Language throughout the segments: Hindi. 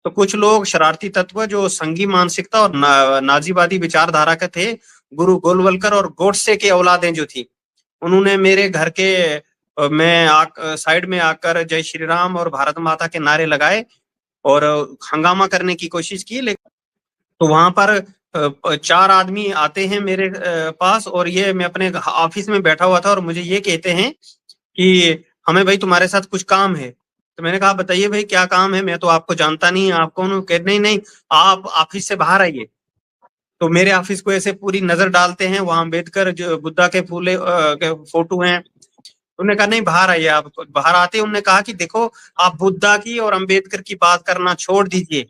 तो कुछ लोग शरारती तत्व जो संघी मानसिकता और नाजीवादी विचारधारा के थे, गुरु गोलवलकर और गोडसे के औलादें जो थी, उन्होंने मेरे घर के साइड में आकर जय श्री राम और भारत माता के नारे लगाए और हंगामा करने की कोशिश की। लेकिन तो वहां पर 4 आदमी आते हैं मेरे पास, और ये मैं अपने ऑफिस में बैठा हुआ था और मुझे ये कहते हैं कि हमें भाई तुम्हारे साथ कुछ काम है। तो मैंने कहा बताइए भाई क्या काम है, मैं तो आपको जानता नहीं, आप कौन? कह नहीं नहीं, आप ऑफिस से बाहर आइए। तो मेरे ऑफिस को ऐसे पूरी नजर डालते हैं, वहां अम्बेडकर जो बुद्धा के फूले के फोटो हैं। उन्होंने कहा नहीं बाहर आइए। आप बाहर आते उन्होंने कहा कि देखो, आप बुद्धा की और अंबेडकर की बात करना छोड़ दीजिए,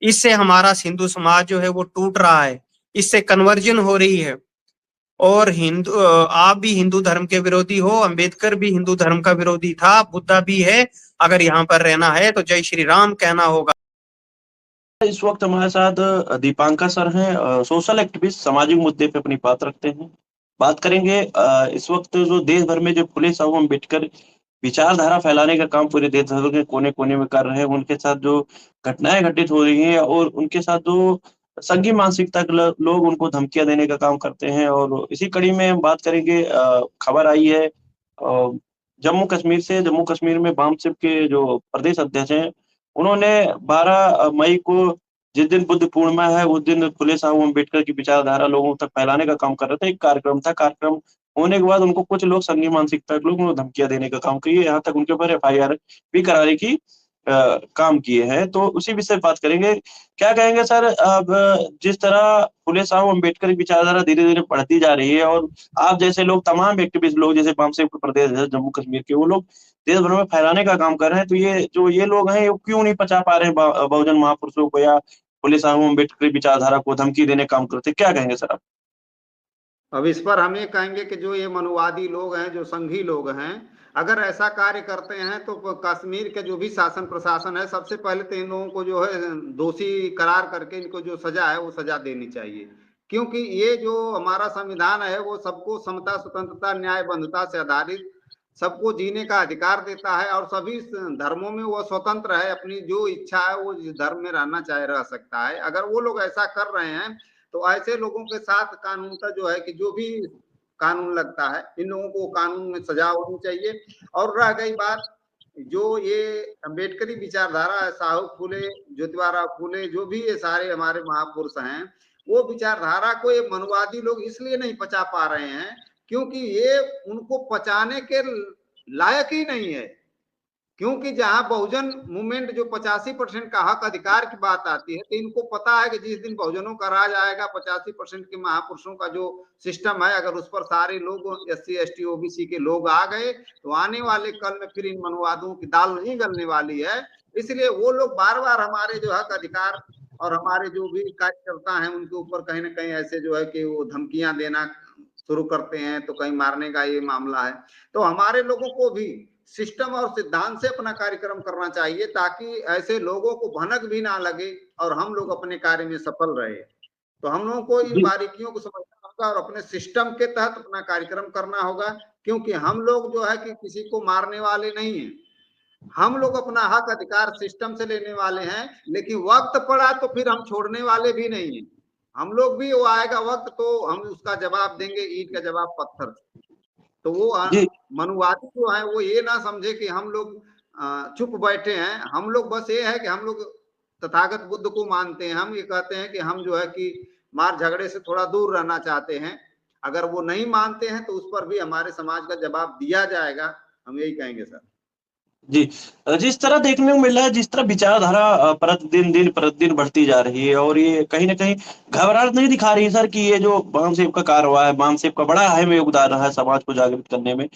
इससे हमारा हिंदू समाज जो है वो टूट रहा है, इससे कन्वर्जन हो रही है। और आप भी हिंदू धर्म के विरोधी हो, अंबेडकर भी हिंदू धर्म का विरोधी था, बुद्धा भी है। अगर यहाँ पर रहना है तो जय श्री राम कहना होगा। इस वक्त हमारे साथ दीपांकर सर हैं, सोशल एक्टिविस्ट, सामाजिक मुद्दे पे अपनी बात रखते हैं। बात करेंगे इस वक्त जो देश भर में जो फुले साहब अम्बेडकर विचारधारा फैलाने का काम पूरे देश भर के कोने कोने में कर रहे हैं, उनके साथ जो घटनाएं घटित हो रही हैं और उनके साथ जो संघी मानसिकता के लोग उनको धमकियां देने का काम करते हैं। और इसी कड़ी में हम बात करेंगे, खबर आई है जम्मू कश्मीर से। जम्मू कश्मीर में बामसेप के जो प्रदेश अध्यक्ष हैं, उन्होंने 12 मई को, जिस दिन बुद्ध पूर्णिमा है, उस दिन फुले साहब अम्बेडकर की विचारधारा लोगों तक फैलाने का काम कर रहे थे। एक कार्यक्रम था, कार्यक्रम होने के बाद उनको कुछ लोग संघी मानसिकता के लोग उनको धमकियां देने का काम किए, यहाँ तक उनके ऊपर एफआईआर भी कराने की काम किए हैं। तो उसी विषय बात करेंगे। क्या कहेंगे सर, अब जिस तरह फुले साहब अम्बेडकर की विचारधारा धीरे धीरे बढ़ती जा रही है और आप जैसे लोग, तमाम एक्टिविस्ट लोग, जैसे बामसेफ के प्रदेश है जम्मू कश्मीर के, वो लोग देश भर में फैलाने का काम कर रहे हैं, तो ये लोग हैं, ये क्यों नहीं पचा पा रहे हैं बहुजन महापुरुषों को या फुले साहब अम्बेडकर की विचारधारा को धमकी देने का काम करते? क्या कहेंगे सर आप? अब इस पर हम ये कहेंगे कि जो ये मनुवादी लोग हैं, जो संघी लोग हैं, अगर ऐसा कार्य करते हैं तो कश्मीर के जो भी शासन प्रशासन है, सबसे पहले तो इन लोगों को जो है दोषी करार करके इनको जो सजा है वो सजा देनी चाहिए। क्योंकि ये जो हमारा संविधान है वो सबको समता, स्वतंत्रता, न्याय, बंधुता से आधारित सबको जीने का अधिकार देता है और सभी धर्मों में वो स्वतंत्र है, अपनी जो इच्छा है वो जिस धर्म में रहना चाहे रह सकता है। अगर वो लोग ऐसा कर रहे हैं तो ऐसे लोगों के साथ कानून का जो है कि जो भी कानून लगता है, इन लोगों को कानून में सजा होनी चाहिए। और रह गई बात जो ये अम्बेडकरी विचारधारा है, साहू फूले, ज्योतिबा फूले, जो भी ये सारे हमारे महापुरुष हैं, वो विचारधारा को ये मनुवादी लोग इसलिए नहीं पचा पा रहे हैं क्योंकि ये उनको पचाने के लायक ही नहीं है। क्योंकि जहां बहुजन मूवमेंट जो 85% का हक अधिकार की बात आती है, तो इनको पता है कि जिस दिन बहुजनों का राज आएगा, 85% के महापुरुषों का जो सिस्टम है, अगर उस पर सारे लोग SC ST OBC के लोग आ गए तो आने वाले कल में फिर इन मनुवादों की दाल नहीं गलने वाली है। इसलिए वो लोग बार बार हमारे जो हक अधिकार और हमारे जो भी कार्यकर्ता हैं उनके ऊपर कहीं ना कहीं ऐसे जो है कि वो धमकियां देना शुरू करते हैं, तो कहीं मारने का ये मामला है। तो हमारे लोगों को भी सिस्टम और सिद्धांत से अपना कार्यक्रम करना चाहिए ताकि ऐसे लोगों को भनक भी ना लगे और हम लोग अपने कार्य में सफल रहे। तो हम लोगों को इन बारीकियों को समझना होगा और अपने सिस्टम के तहत अपना कार्यक्रम करना होगा, क्योंकि हम लोग जो है कि किसी को मारने वाले नहीं हैं। हम लोग अपना हक अधिकार सिस्टम से लेने वाले हैं, लेकिन वक्त पड़ा तो फिर हम छोड़ने वाले भी नहीं हैं। हम लोग भी, वो आएगा वक्त तो हम उसका जवाब देंगे, ईंट का जवाब पत्थर से। तो वो मनुवादी जो है वो ये ना समझे कि हम लोग चुप बैठे हैं। हम लोग बस ये है कि हम लोग तथागत बुद्ध को मानते हैं। हम ये कहते हैं कि हम जो है कि मार झगड़े से थोड़ा दूर रहना चाहते हैं। अगर वो नहीं मानते हैं तो उस पर भी हमारे समाज का जवाब दिया जाएगा, हम यही कहेंगे सर। जी, जिस तरह देखने को मिल रहा है, जिस तरह विचारधारा प्रतिदिन दिन प्रतिदिन बढ़ती जा रही है और ये कहीं न कहीं घबराहट नहीं दिखा रही है सर कि ये जो बामसेफ का कार्रवाई है, बामसेफ का बड़ा अहम योगदान रहा है समाज को जागृत करने में।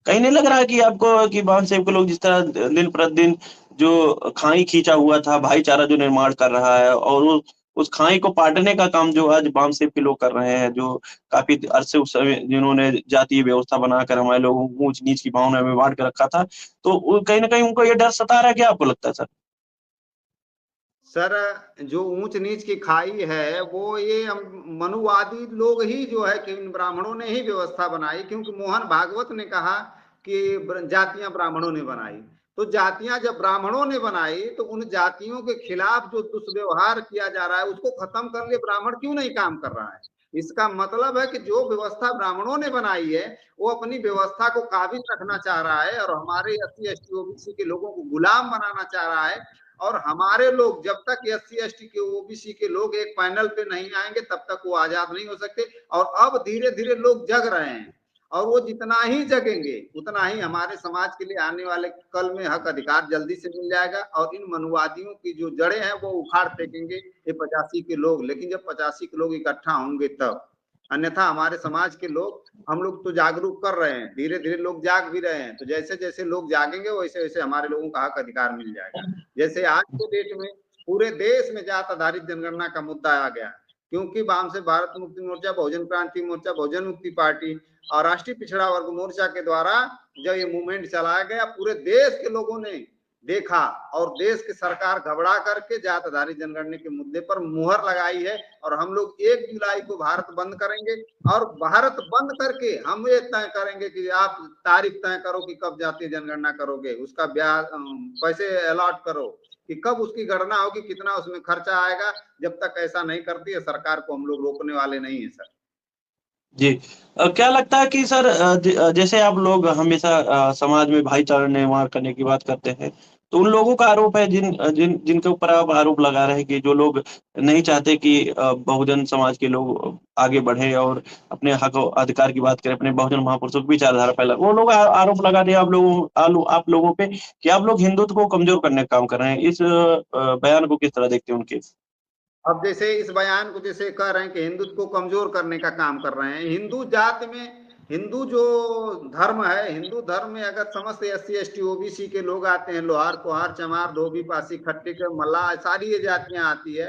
कहीं नहीं लग रहा है कि आपको कि बामसेफ के लोग जिस तरह दिन प्रतिदिन जो खाई खींचा हुआ था, भाईचारा जो निर्माण कर रहा है और उस खाई को पाटने का काम जो आज बामसेफ के लोग कर रहे हैं, जो काफ़ी अरसे उस समय जिन्होंने जातीय व्यवस्था बनाकर हमारे लोगों को ऊँच-नीच की भावना में बाँट के रखा था, तो वो कहीं न कहीं उनको ये डर सता रहा है, क्या आपको लगता है सर? सर जो ऊंच नीच की खाई है वो ये मनुवादी लोग ही जो है कि इन ब्राह्मणों ने ही व्यवस्था बनाई, क्योंकि मोहन भागवत ने कहा कि जातियां ब्राह्मणों ने बनाई। तो जातियां जब ब्राह्मणों ने बनाई तो उन जातियों के खिलाफ जो दुष्व्यवहार किया जा रहा है उसको खत्म कर लिए ब्राह्मण क्यों नहीं काम कर रहा है। इसका मतलब है कि जो व्यवस्था ब्राह्मणों ने बनाई है वो अपनी व्यवस्था को काबिज रखना चाह रहा है और हमारे SC ST OBC के लोगों को गुलाम बनाना चाह रहा है। और हमारे लोग जब तक SC ST के OBC के लोग एक पैनल पे नहीं आएंगे तब तक वो आजाद नहीं हो सकते। और अब धीरे धीरे लोग जग रहे हैं और वो जितना ही जगेंगे उतना ही हमारे समाज के लिए आने वाले कल में हक अधिकार जल्दी से मिल जाएगा। और इन मनुवादियों की जो जड़ें हैं वो उखाड़ फेंकेंगे ये 85 के लोग। लेकिन जब 85 के लोग इकट्ठा होंगे तब, अन्यथा हमारे समाज के लोग, हम लोग तो जागरूक कर रहे हैं, धीरे धीरे लोग जाग भी रहे हैं। तो जैसे जैसे लोग जागेंगे वैसे वैसे हमारे लोगों का हक अधिकार मिल जाएगा। जैसे आज के डेट में पूरे देश में जात आधारित जनगणना का मुद्दा आ गया, क्योंकि वाम से भारत मुक्ति मोर्चा, बहुजन क्रांति मोर्चा, बहुजन मुक्ति पार्टी और राष्ट्रीय पिछड़ा वर्ग मोर्चा के द्वारा जब ये मूवमेंट चलाया गया पूरे देश के लोगों ने देखा और देश की सरकार घबरा करके जात आधारित जनगणना के मुद्दे पर मुहर लगाई है। और हम लोग 1 जुलाई को भारत बंद करेंगे और भारत बंद करके हम ये तय करेंगे कि आप तारीख तय करो कि कब जातीय जनगणना करोगे, उसका ब्याज पैसे अलॉट करो कि कब उसकी गणना होगी, कितना उसमें खर्चा आएगा। जब तक ऐसा नहीं करती है सरकार को हम लोग रोकने वाले नहीं है सर। जी। क्या लगता है कि सर जैसे आप लोग हमेशा समाज में भाईचारा निर्माण करने की बात करते हैं, तो उन लोगों का आरोप है जिनके ऊपर आप आरोप लगा रहे हैं कि जो लोग नहीं चाहते कि बहुजन समाज के लोग आगे बढ़े और अपने हक और अधिकार की बात करें, अपने बहुजन महापुरुषों की विचारधारा फैला, वो लोग आरोप लगा रहे हैं आप लोगों पे कि आप लोग हिंदुत्व को कमजोर करने का काम कर रहे हैं। इस बयान को किस तरह देखते हैं उनके? अब जैसे इस बयान को जैसे कह रहे हैं कि हिंदुत्व को कमजोर करने का काम कर रहे हैं, हिंदू जात में हिंदू जो धर्म है, हिंदू धर्म में अगर समस्त SC ST OBC के लोग आते हैं, लोहार कुहार चमार धोबी पासी खट्टिक मल्लाह सारी ये जातियां आती है।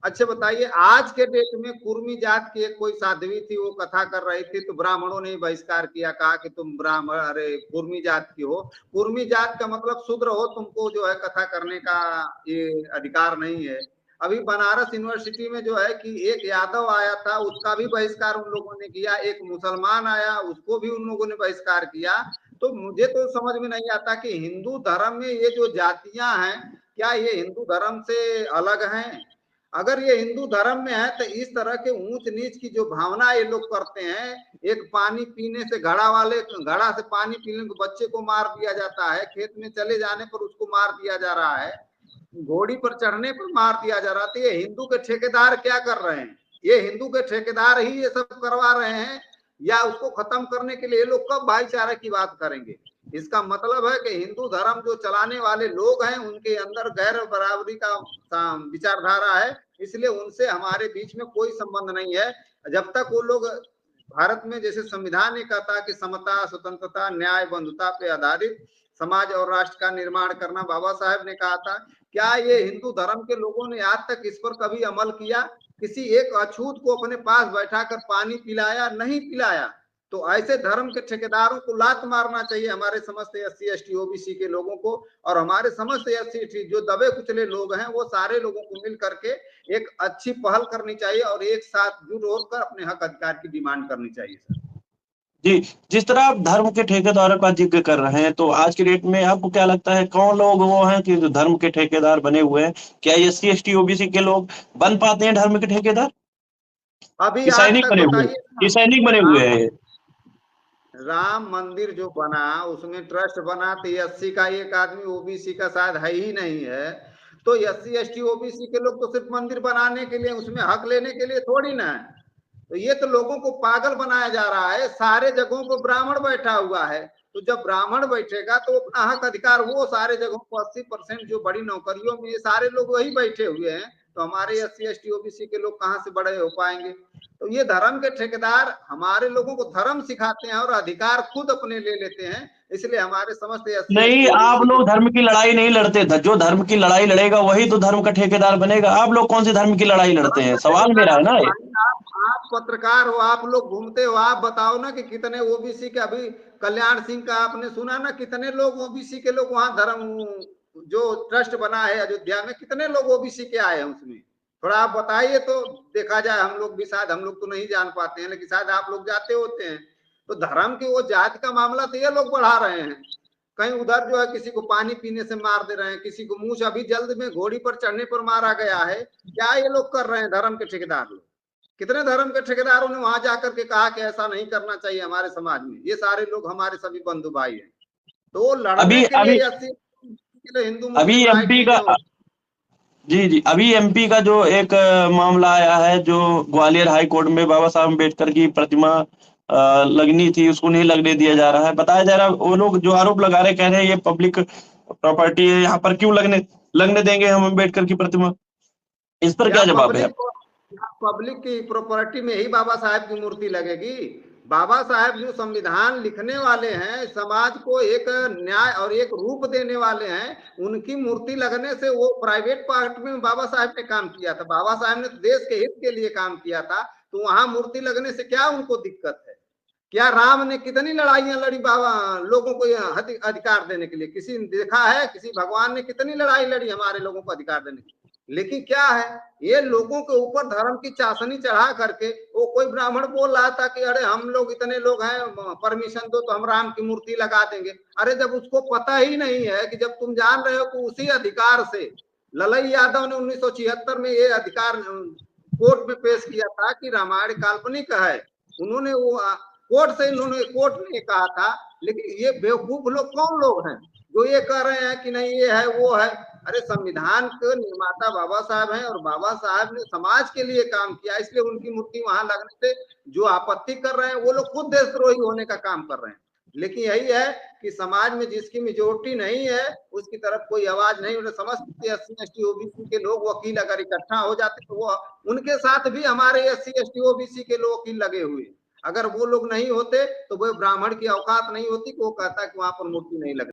अच्छा बताइए, आज के डेट में कुर्मी जात की एक कोई साध्वी थी, वो कथा कर रही थी तो ब्राह्मणों ने बहिष्कार किया, कहा कि तुम ब्राह्मण अरे कुर्मी जात की हो, कुर्मी जात का मतलब शूद्र हो, तुमको जो है कथा करने का ये अधिकार नहीं है। अभी बनारस यूनिवर्सिटी में जो है कि एक यादव आया था उसका भी बहिष्कार उन लोगों ने किया, एक मुसलमान आया उसको भी उन लोगों ने बहिष्कार किया। तो मुझे तो समझ में नहीं आता कि हिंदू धर्म में ये जो जातियां हैं क्या ये हिंदू धर्म से अलग हैं। अगर ये हिंदू धर्म में है तो इस तरह के ऊंच नीच की जो भावना ये लोग करते हैं, एक पानी पीने से घड़ा से पानी पीने को बच्चे को मार दिया जाता है, खेत में चले जाने पर उसको मार दिया जा रहा है, घोड़ी पर चढ़ने पर मार दिया जा रहा था। ये हिंदू के ठेकेदार क्या कर रहे हैं? ये हिंदू के ठेकेदार ही ये सब करवा रहे हैं या उसको खत्म करने के लिए ये लोग कब भाईचारे की बात करेंगे? इसका मतलब है कि हिंदू धर्म जो चलाने वाले लोग हैं उनके अंदर गैर बराबरी का विचारधारा है, इसलिए उनसे हमारे बीच में कोई संबंध नहीं है। जब तक वो लोग भारत में जैसे संविधान ने कहा था कि समता स्वतंत्रता न्याय बंधुता पे आधारित समाज और राष्ट्र का निर्माण करना बाबा साहेब ने कहा था, क्या ये हिंदू धर्म के लोगों ने आज तक इस पर कभी अमल किया? किसी एक अछूत को अपने पास बैठाकर पानी पिलाया? नहीं पिलाया। तो ऐसे धर्म के ठेकेदारों को लात मारना चाहिए हमारे समस्त SC ST OBC के लोगों को। और हमारे समस्त SC ST जो दबे कुचले लोग हैं वो सारे लोगों को मिल करके एक अच्छी पहल करनी चाहिए और एक साथ जुट कर अपने हक अधिकार की डिमांड करनी चाहिए सर। जी, जिस तरह आप धर्म के ठेकेदारों का जिक्र कर रहे हैं, तो आज की डेट में आपको क्या लगता है कौन लोग वो हैं कि जो धर्म के ठेकेदार बने हुए हैं? क्या SC ST OBC के लोग बन पाते हैं धर्म के ठेकेदार? अभी कि आज सैनिक तक बने हुए बताइए हैं? ये सैनिक बने हुए हैं? राम मंदिर जो बना उसमें ट्रस्ट बना तो SC का एक आदमी OBC का शायद है ही नहीं है। तो SC ST OBC के लोग तो सिर्फ मंदिर बनाने के लिए उसमें हक लेने के लिए थोड़ी ना है। तो ये तो लोगों को पागल बनाया जा रहा है। सारे जगहों पर ब्राह्मण बैठा हुआ है, तो जब ब्राह्मण बैठेगा तो अपना हक अधिकार वो सारे जगहों को 80% जो बड़ी नौकरियों में ये सारे लोग वही बैठे हुए हैं, तो हमारे SC ST OBC के लोग कहाँ से बड़े हो पाएंगे? तो ये धर्म के ठेकेदार हमारे लोगों को धर्म सिखाते हैं और अधिकार खुद अपने ले लेते हैं। इसलिए हमारे समस्त SC नहीं, ST आप OBC के लोग धर्म की लड़ाई नहीं लड़ते। जो धर्म की लड़ाई लड़ेगा वही तो धर्म का ठेकेदार बनेगा। आप लोग कौन सी धर्म की लड़ाई लड़ते धर्म हैं? का सवाल मेरा ठेकेदार है ना तो ये। भाई आप पत्रकार हो, आप लोग घूमते हो, आप बताओ ना कि कितने OBC के अभी कल्याण सिंह का आपने सुना ना, कितने लोग OBC के लोग वहां धर्म जो ट्रस्ट बना है अयोध्या में कितने लोग OBC के आए हैं उसमें? थोड़ा आप बताइए तो देखा जाए। हम लोग भी शायद हम लोग तो नहीं जान पाते हैं लेकिन शायद आप लोग जाते होते हैं। तो धर्म की वो जात का मामला तो ये लोग बढ़ा रहे हैं। कहीं उधर जो है किसी को पानी पीने से मार दे रहे हैं, किसी को मूछ, अभी जल्द में घोड़ी पर चढ़ने पर मारा गया है। क्या ये लोग कर रहे हैं धर्म के ठेकेदार लोग? कितने धर्म के ठेकेदारों ने वहां जाकर के कहा कि ऐसा नहीं करना चाहिए हमारे समाज में? ये सारे लोग हमारे सभी बंधु भाई हैं। तो लड़ने अभी के अभी लिए 80 के लिए हिंदू अभी मुस्लिम राइट एमपी नहीं का है। जी जी अभी एमपी का जो एक मामला आया है, जो ग्वालियर हाई कोर्ट में बाबा साहब अम्बेडकर की प्रतिमा लगनी थी, उसको नहीं लगने दिया जा रहा है। बताया जा रहा है, वो लोग जो आरोप लगा रहे, कह रहे हैं ये पब्लिक प्रॉपर्टी है, यहाँ पर क्यों लगने देंगे हम अम्बेडकर की प्रतिमा? इस पर क्या जवाब है? पब्लिक की प्रॉपर्टी में ही बाबा साहेब की मूर्ति लगेगी? बाबा साहेब जो संविधान लिखने वाले हैं, समाज को एक न्याय और एक रूप देने वाले हैं, उनकी मूर्ति लगने से, वो प्राइवेट पार्ट में बाबा साहेब ने काम किया था, बाबा साहेब ने देश के हित के लिए काम किया था, तो वहां मूर्ति लगने से क्या उनको दिक्कत है? क्या राम ने कितनी लड़ाइयां लड़ी बाबा लोगों को अधिकार देने के लिए? किसी ने देखा है? किसी भगवान ने कितनी लड़ाई लड़ी हमारे लोगों को अधिकार देने के लिए? लेकिन क्या है, ये लोगों के ऊपर धर्म की चाशनी चढ़ा करके, वो कोई ब्राह्मण बोल रहा था कि अरे हम लोग इतने लोग हैं, परमिशन दो तो हम राम की मूर्ति लगा देंगे। अरे जब उसको पता ही नहीं है कि, जब तुम जान रहे हो कि उसी अधिकार से ललई यादव ने 1976 में ये अधिकार कोर्ट में पेश किया था कि रामायण काल्पनिक है, उन्होंने वो कोर्ट ने कहा था। लेकिन ये बेवकूफ लोग कौन लोग हैं जो ये कह रहे हैं कि नहीं ये है वो है? अरे संविधान के निर्माता बाबा साहब हैं, और बाबा साहब ने समाज के लिए काम किया, इसलिए उनकी मूर्ति वहां लगने से जो आपत्ति कर रहे हैं वो लोग खुद देशद्रोही होने का काम कर रहे हैं। लेकिन यही है कि समाज में जिसकी मेजोरिटी नहीं है उसकी तरफ कोई आवाज नहीं उन्हें। समस्त SC ST OBC के लोग वकील अगर इकट्ठा हो जाते तो वो उनके साथ भी हमारे SC ST OBC के लोग वकील लगे हुए, अगर वो लोग नहीं होते तो वो ब्राह्मण की औकात नहीं होती कि वो कहता कि वहां पर मूर्ति नहीं लगे।